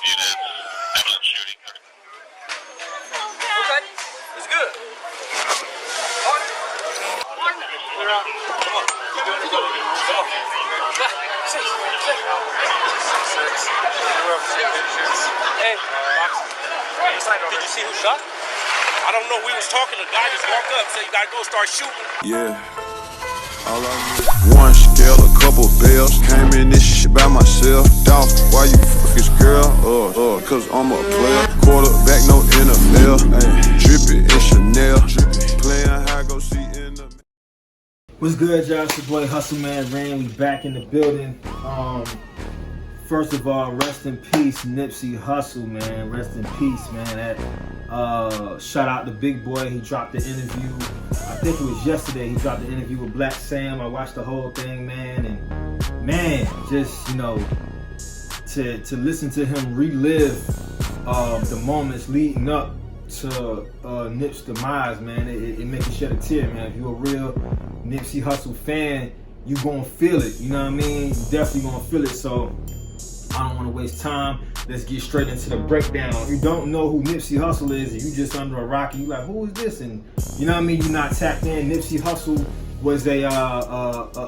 units, evidence shooting. Okay, it's good. Martin. Clear out. Come on. Keep doing it, Joe. Come on. 6. Hey, did you see who shot? I don't know. We was talking. The guy just walked up, said you gotta go start shooting. Yeah. All I need. One scale, a couple bells. Came in this shit by myself. Dog, why you fuck this girl? Cause I'm a player. Quarterback, no NFL. Drippin' in Chanel. Playing high, go see in the. What's good, y'all? It's your boy Hustle Man Rain. We back in the building. First of all, rest in peace, Nipsey Hussle, man. Rest in peace, man. Shout out to Big Boy. He dropped the interview. I think it was yesterday. He dropped the interview with Blacc Sam. I watched the whole thing, man. And man, just to listen to him relive the moments leading up to Nip's demise, man. It makes you shed a tear, man. If you're a real Nipsey Hussle fan, you gonna feel it. You know what I mean? You definitely gonna feel it. So I don't want to waste time. Let's get straight into the breakdown. If you don't know who Nipsey Hussle is, and you just under a rock, and you like, who is this? And you know what I mean? You're not tapped in. Nipsey Hussle was a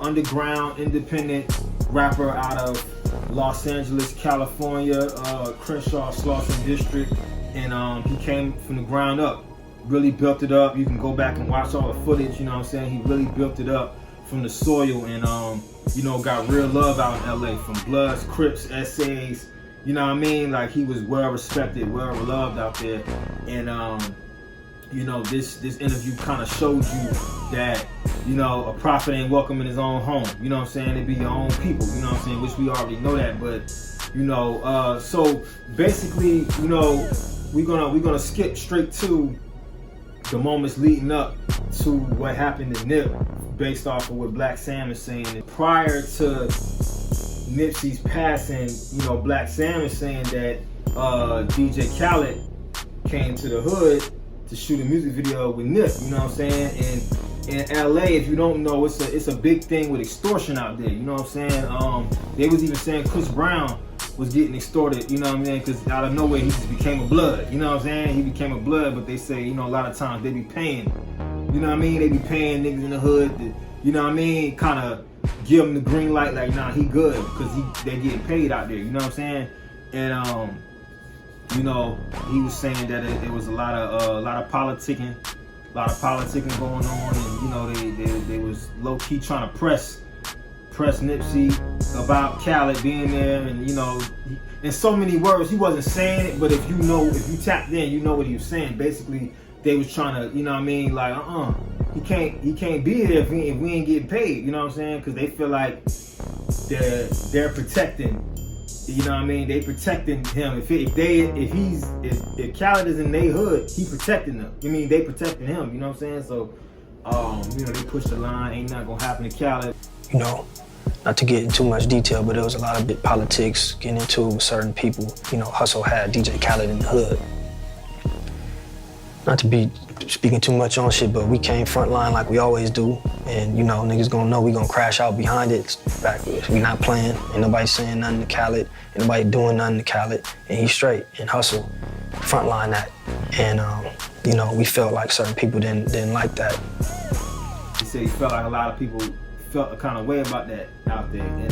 underground, independent rapper out of Los Angeles, California, Crenshaw, Slauson District, and he came from the ground up. Really built it up. You can go back and watch all the footage. You know what I'm saying? He really built it up from the soil, and got real love out in LA from Bloods, Crips, essays. You know what I mean? Like, he was well respected, well loved out there. And this interview kind of showed you that, a prophet ain't welcome in his own home. You know what I'm saying? It be your own people, you know what I'm saying? Which we already know that, but so basically, we're gonna skip straight to the moments leading up to what happened to Nip, based off of what Blacc Sam is saying. And prior to Nipsey's passing, Blacc Sam is saying that DJ Khaled came to the hood to shoot a music video with Nip. You know what I'm saying? And in LA, if you don't know, it's a big thing with extortion out there. You know what I'm saying? They was even saying Chris Brown was getting extorted, you know what I mean? Because out of nowhere, he just became a blood, you know what I'm saying? He became a blood, but they say, a lot of times they be paying, you know what I mean? They be paying niggas in the hood to, you know what I mean? Kind of give them the green light, like, nah, he good, because they get paid out there, you know what I'm saying? And, he was saying that it was a lot of politicking going on, and, they was low-key trying to press Nipsey about Khaled being there, and in so many words, he wasn't saying it, but if you tapped in, you know what he was saying. Basically, they was trying to, like, he can't be here if we ain't getting paid, you know what I'm saying? Because they feel like they're protecting, they protecting him. If Khaled is in their hood, he protecting them. They protecting him, you know what I'm saying? So, they pushed the line. Ain't not gonna happen to Khaled. Not to get in too much detail, but there was a lot of big politics getting into it with certain people. Hussle had DJ Khaled in the hood. Not to be speaking too much on shit, but we came frontline like we always do. And, niggas gonna know we gonna crash out behind it. We not playing. Ain't nobody saying nothing to Khaled. Ain't nobody doing nothing to Khaled. And he's straight. And Hussle frontline that. And, we felt like certain people didn't like that. He said he felt like a lot of people felt a kind of way about that out there. And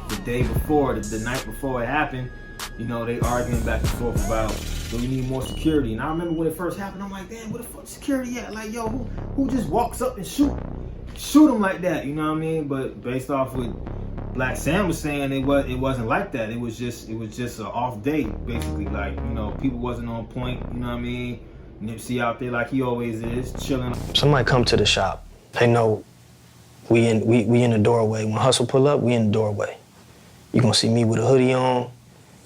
the day before, the night before it happened, they arguing back and forth about, do we need more security? And I remember when it first happened, I'm like, damn, where the fuck security at? Like, yo, who just walks up and shoot him like that? You know what I mean? But based off what Blacc Sam was saying, it wasn't like that. It was just an off day, basically. Like, people wasn't on point. You know what I mean? Nipsey out there like he always is, chilling. Somebody come to the shop. They know we in the doorway. When Hussle pull up, we in the doorway. You gonna see me with a hoodie on,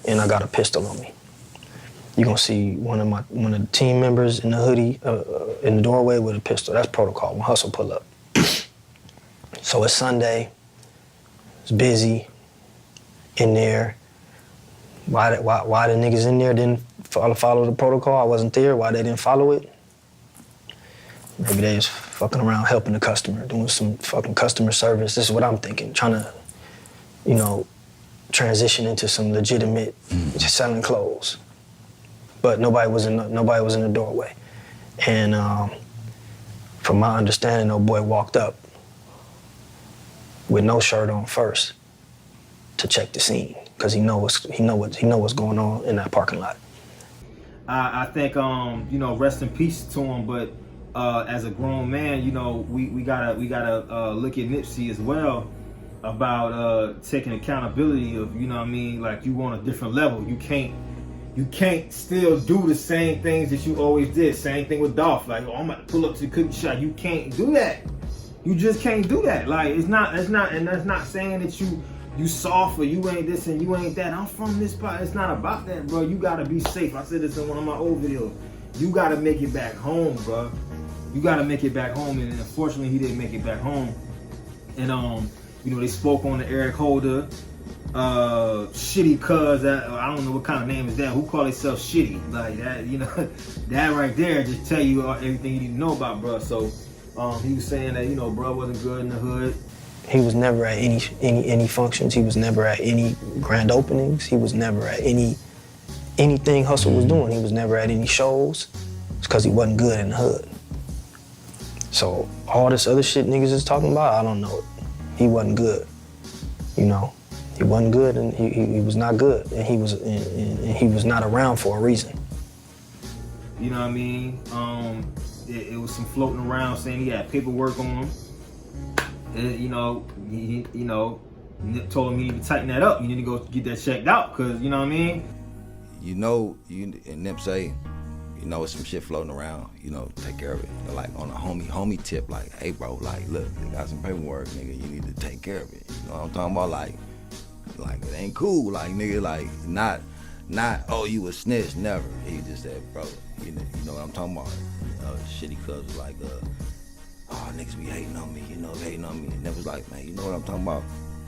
and I got a pistol on me. You gonna see one of the team members in the hoodie in the doorway with a pistol. That's protocol when Hussle pull up. So it's Sunday. It's busy in there. Why the niggas in there didn't follow the protocol? I wasn't there. Why they didn't follow it? Maybe they was fucking around helping the customer, doing some fucking customer service. This is what I'm thinking, trying to, transition into some legitimate just selling clothes. But nobody was in the doorway. And from my understanding, old boy walked up with no shirt on first to check the scene, because he know what's going on in that parking lot. I think you know, rest in peace to him, but as a grown man, you know, we gotta look at Nipsey as well about taking accountability of, you know what I mean, like you on a different level. You can't still do the same things that you always did. Same thing with Dolph. Like, oh, I'm about to pull up to the cookie shop. You can't do that. You just can't do that. Like, that's not saying that you soft or you ain't this and you ain't that. I'm from this spot. It's not about that, bro. You gotta be safe. I said this in one of my old videos. You gotta make it back home, bro. You gotta make it back home, and unfortunately, he didn't make it back home. And you know, they spoke on the Eric Holder, shitty cuz. I don't know what kind of name is that. Who call themselves shitty? Like that, you know, that right there just tell you everything you need to know about bro. So he was saying that, you know, bro wasn't good in the hood. He was never at any functions. He was never at any grand openings. He was never at anything Hussle was doing. He was never at any shows. It's because he wasn't good in the hood. So all this other shit niggas is talking about, I don't know it. He wasn't good, you know. He wasn't good, and he was not good, and he was not around for a reason. You know what I mean? It was some floating around saying he had paperwork on him. And, you know, Nip told him he need to tighten that up. You need to go get that checked out, cause you know what I mean. You know, and Nip say, you know, some shit floating around, you know, take care of it. You know, like on a homie tip, like, hey bro, like, look, you got some paperwork, nigga, you need to take care of it. You know what I'm talking about? Like it ain't cool, like, nigga, like, not, oh, you a snitch, never. He just said, bro, you know what I'm talking about? Shitty cuz was like, oh, niggas be hating on me, you know, hating on me. And Nip was like, man, you know what I'm talking about?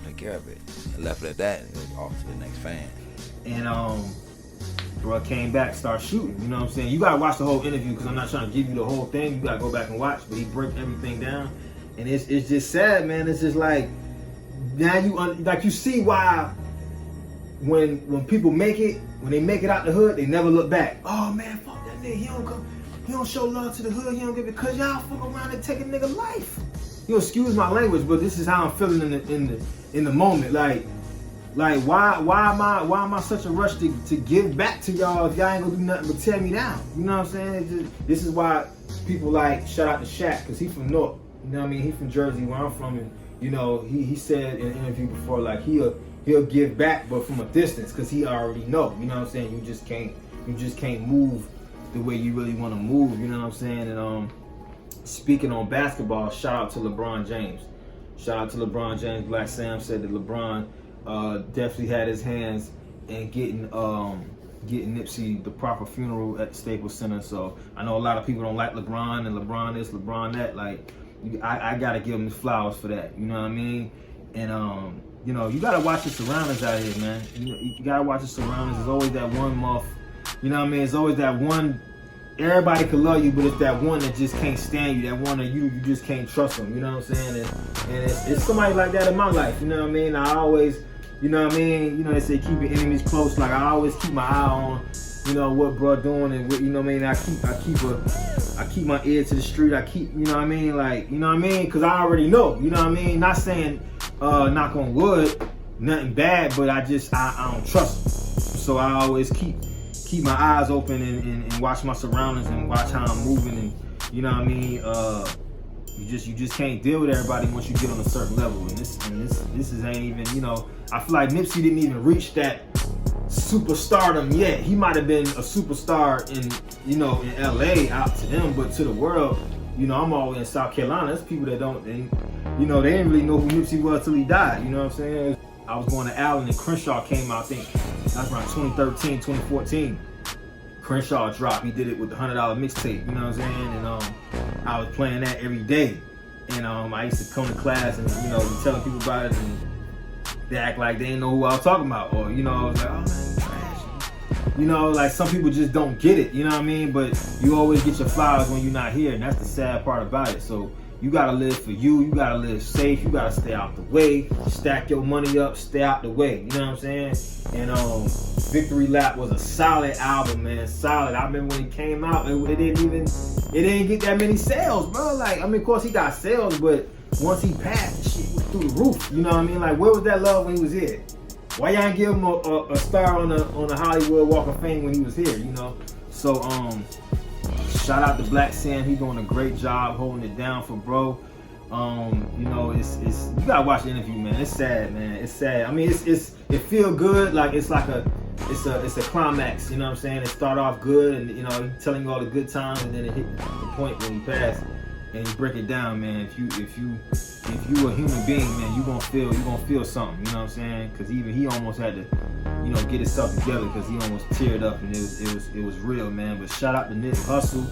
Take care of it. And left it at that, and it was off to the next fan. And bro came back, started shooting. You know what I'm saying? You gotta watch the whole interview, because I'm not trying to give you the whole thing. You gotta go back and watch. But he broke everything down, and it's just sad, man. It's just like now you see why when people make it, when they make it out the hood, they never look back. Oh man, fuck that nigga. He don't show love to the hood. He don't give it, because y'all fuck around and take a nigga life. You excuse my language, but this is how I'm feeling in the moment. Like why am I such a rush to give back to y'all if y'all ain't gonna do nothing but tear me down? You know what I'm saying? This is why people like shout out to Shaq, because he from North. You know what I mean? He from Jersey, where I'm from, and you know he said in an interview before, like he'll give back, but from a distance, because he already know. You know what I'm saying? You just can't move the way you really want to move. You know what I'm saying? And speaking on basketball, shout out to LeBron James. Shout out to LeBron James. Black Sam said that LeBron definitely had his hands in getting Nipsey the proper funeral at the Staples Center. So I know a lot of people don't like LeBron and LeBron this, LeBron that. Like, I gotta give him his flowers for that. You know what I mean? And you know, you gotta watch the surroundings out here, man. You gotta watch the surroundings. There's always that one muff. You know what I mean? It's always that one. Everybody can love you, but it's that one that just can't stand you. That one that you just can't trust them. You know what I'm saying? And it's somebody like that in my life. You know what I mean? I always, you know what I mean? You know, they say keep your enemies close. Like, I always keep my eye on, you know, what bro doing, and what, you know what I mean? I keep my ear to the street. I keep, you know what I mean? Like, you know what I mean? Because I already know. You know what I mean? Not saying knock on wood, nothing bad, but I don't trust them. So I always keep my eyes open and watch my surroundings and watch how I'm moving, and you know what I mean. You just can't deal with everybody once you get on a certain level, and this ain't even, you know. I feel like Nipsey didn't even reach that superstardom yet. He might have been a superstar in LA out to them, but to the world, you know, I'm all in South Carolina. There's people that they didn't really know who Nipsey was till he died. You know what I'm saying? I was going to Allen and Crenshaw came out, I think that's around 2013, 2014. Crenshaw dropped. He did it with the $100 mixtape, you know what I'm saying? And I was playing that every day. And I used to come to class and, you know, be telling people about it, and they act like they didn't know who I was talking about. Or, you know, I was like, oh man, trash. You know, like some people just don't get it, you know what I mean? But you always get your flowers when you're not here, and that's the sad part about it. So, You gotta live for you. You gotta live safe. You gotta stay out the way. Stack your money up. Stay out the way. You know what I'm saying? And Victory Lap was a solid album, man. Solid. I remember when it came out, it didn't get that many sales, bro. Like, I mean, of course he got sales, but once he passed, shit was through the roof. You know what I mean? Like, where was that love when he was here? Why y'all ain't give him a star on the Hollywood Walk of Fame when he was here? You know? So shout out to Blacc Sam. He doing a great job holding it down for bro. You know, it's you gotta watch the interview, man. It's sad, man. It's sad. I mean, it feel good. Like it's a climax. You know what I'm saying? It start off good, and you know, he telling you all the good times, and then it hit the point when he passed, and you break it down, man. If you a human being, man, you gonna feel something. You know what I'm saying? Because even he almost had to, you know, get himself together because he almost teared up, and it was real, man. But shout out to Nipsey Hussle.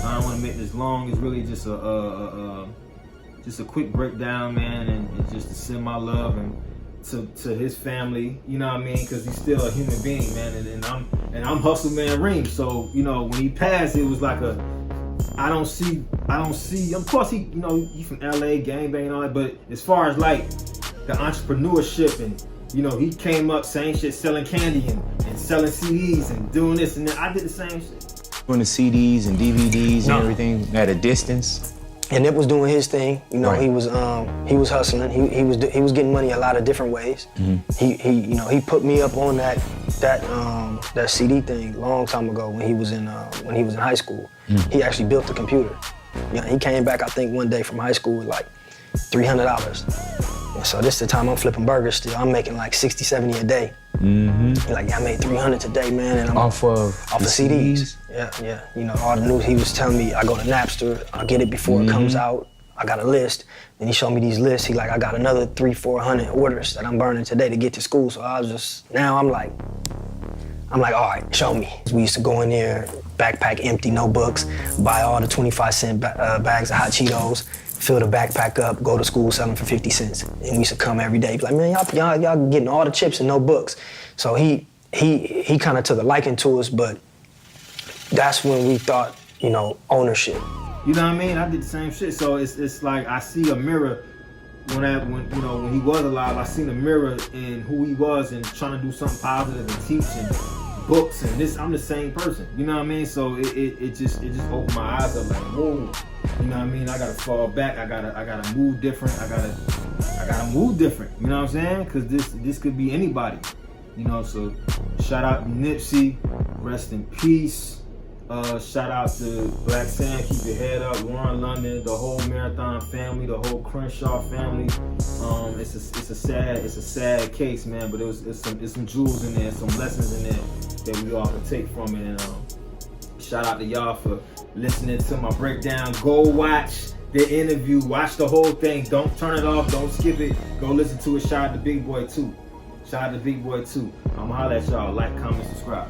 I don't want to make this long. It's really just a quick breakdown, man, and just to send my love and to his family. You know what I mean? Because he's still a human being, man. And I'm Hustle Man Reem. So you know, when he passed, it was like I don't see. Of course, he from LA, gangbang and all that. But as far as like the entrepreneurship and you know, he came up same shit, selling candy and selling CDs and doing this and that. I did the same shit. Doing the CDs and DVDs and everything at a distance. And Nip was doing his thing, you know. Right. He was hustling. He was getting money a lot of different ways. Mm-hmm. He put me up on that CD thing a long time ago when he was in high school. Mm-hmm. He actually built the computer. You know, he came back I think one day from high school with like $300. And so this is the time I'm flipping burgers still. I'm making like 60, 70 a day. Mm-hmm. He's like, yeah, I made 300 today, man, and I'm off of CDs. Yeah. You know, all the news he was telling me, I go to Napster, I'll get it before it comes out. I got a list. Then he showed me these lists. He like, I got another 300-400 orders that I'm burning today to get to school. So I was just, now I'm like, all right, show me. We used to go in there, backpack empty, no books, buy all the 25-cent bags of hot Cheetos, fill the backpack up, go to school, sell them for 50 cents. And we used to come every day, be like, man, y'all getting all the chips and no books. So he kind of took a liking to us, but that's when we thought, you know, ownership. You know what I mean? I did the same shit. So it's like I see a mirror when he was alive. I seen a mirror in who he was and trying to do something positive and teach and books and this. I'm the same person. You know what I mean? So it just opened my eyes up like, whoa. You know what I mean? I gotta fall back. I gotta move different. I gotta move different. You know what I'm saying? Because this could be anybody. You know. So shout out to Nipsey. Rest in peace. Shout out to Blacc Sam, keep your head up, Warren London, the whole Marathon family, the whole Crenshaw family. It's a sad case, man, but it's some jewels in there, some lessons in there that we all can take from it. And shout out to y'all for listening to my breakdown. Go watch the interview, watch the whole thing. Don't turn it off, don't skip it. Go listen to it. Shout out to Big Boy too. I'ma holler at y'all. Like, comment, subscribe.